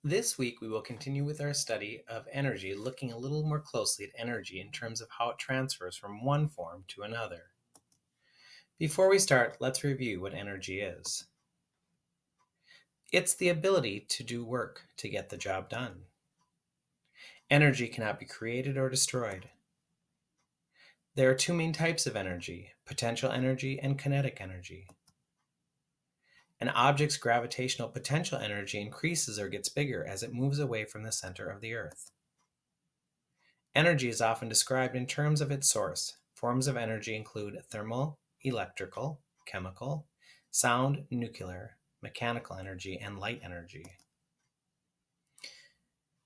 This week, we will continue with our study of energy, looking a little more closely at energy in terms of how it transfers from one form to another. Before we start, let's review what energy is. It's the ability to do work to get the job done. Energy cannot be created or destroyed. There are two main types of energy: potential energy and kinetic energy. An object's gravitational potential energy increases or gets bigger as it moves away from the center of the Earth. Energy is often described in terms of its source. Forms of energy include thermal, electrical, chemical, sound, nuclear, mechanical energy, and light energy.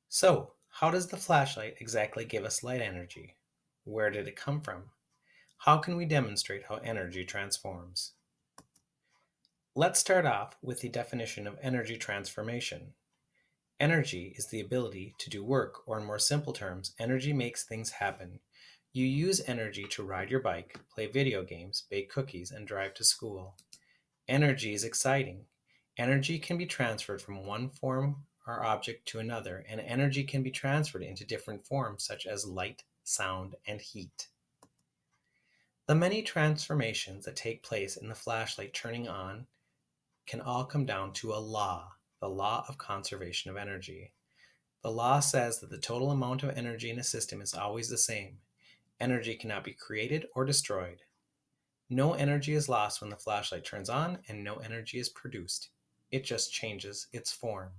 So, how does the flashlight exactly give us light energy? Where did it come from? How can we demonstrate how energy transforms? Let's start off with the definition of energy transformation. Energy is the ability to do work, or in more simple terms, energy makes things happen. You use energy to ride your bike, play video games, bake cookies, and drive to school. Energy is exciting. Energy can be transferred from one form or object to another, and energy can be transferred into different forms such as light, sound, and heat. The many transformations that take place in the flashlight turning on can all come down to a law, the law of conservation of energy. The law says that the total amount of energy in a system is always the same. Energy cannot be created or destroyed. No energy is lost when the flashlight turns on, and no energy is produced. It just changes its form.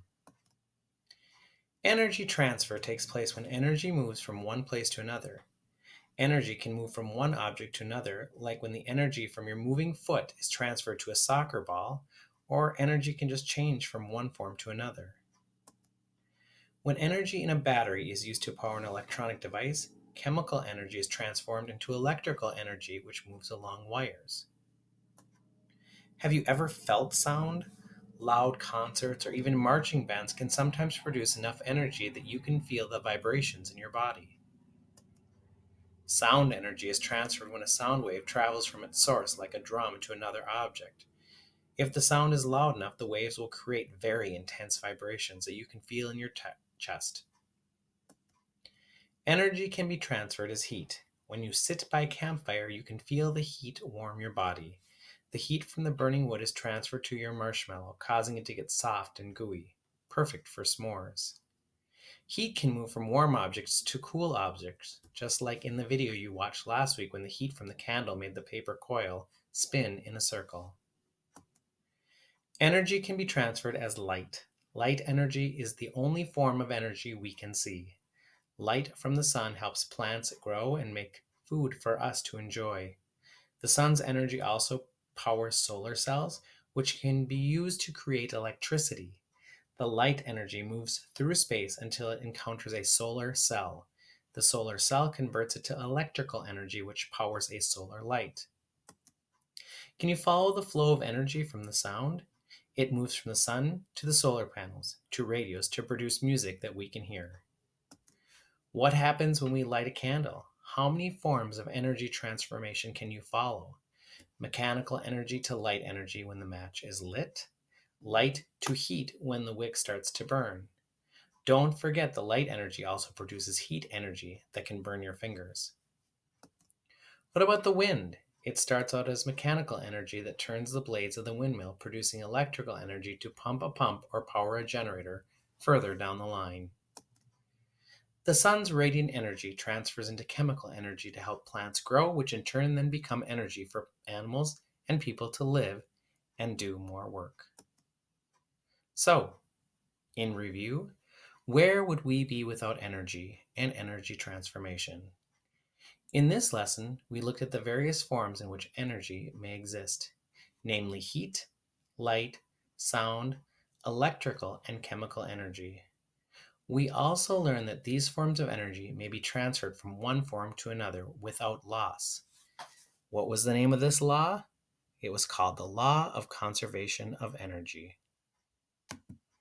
Energy transfer takes place when energy moves from one place to another. Energy can move from one object to another, like when the energy from your moving foot is transferred to a soccer ball, or energy can just change from one form to another. When energy in a battery is used to power an electronic device, chemical energy is transformed into electrical energy, which moves along wires. Have you ever felt sound? Loud concerts or even marching bands can sometimes produce enough energy that you can feel the vibrations in your body. Sound energy is transferred when a sound wave travels from its source, like a drum, to another object. If the sound is loud enough, the waves will create very intense vibrations that you can feel in your chest. Energy can be transferred as heat. When you sit by a campfire, you can feel the heat warm your body. The heat from the burning wood is transferred to your marshmallow, causing it to get soft and gooey, perfect for s'mores. Heat can move from warm objects to cool objects, just like in the video you watched last week when the heat from the candle made the paper coil spin in a circle. Energy can be transferred as light. Light energy is the only form of energy we can see. Light from the sun helps plants grow and make food for us to enjoy. The sun's energy also powers solar cells, which can be used to create electricity. The light energy moves through space until it encounters a solar cell. The solar cell converts it to electrical energy, which powers a solar light. Can you follow the flow of energy from the sound? It moves from the sun to the solar panels to radios to produce music that we can hear. What happens when we light a candle? How many forms of energy transformation can you follow? Mechanical energy to light energy when the match is lit. Light to heat when the wick starts to burn. Don't forget the light energy also produces heat energy that can burn your fingers. What about the wind? It starts out as mechanical energy that turns the blades of the windmill, producing electrical energy to pump a pump or power a generator further down the line. The sun's radiant energy transfers into chemical energy to help plants grow, which in turn then become energy for animals and people to live and do more work. So, in review, where would we be without energy and energy transformation? In this lesson, we looked at the various forms in which energy may exist, namely heat, light, sound, electrical, and chemical energy. We also learned that these forms of energy may be transferred from one form to another without loss. What was the name of this law? It was called the Law of Conservation of Energy.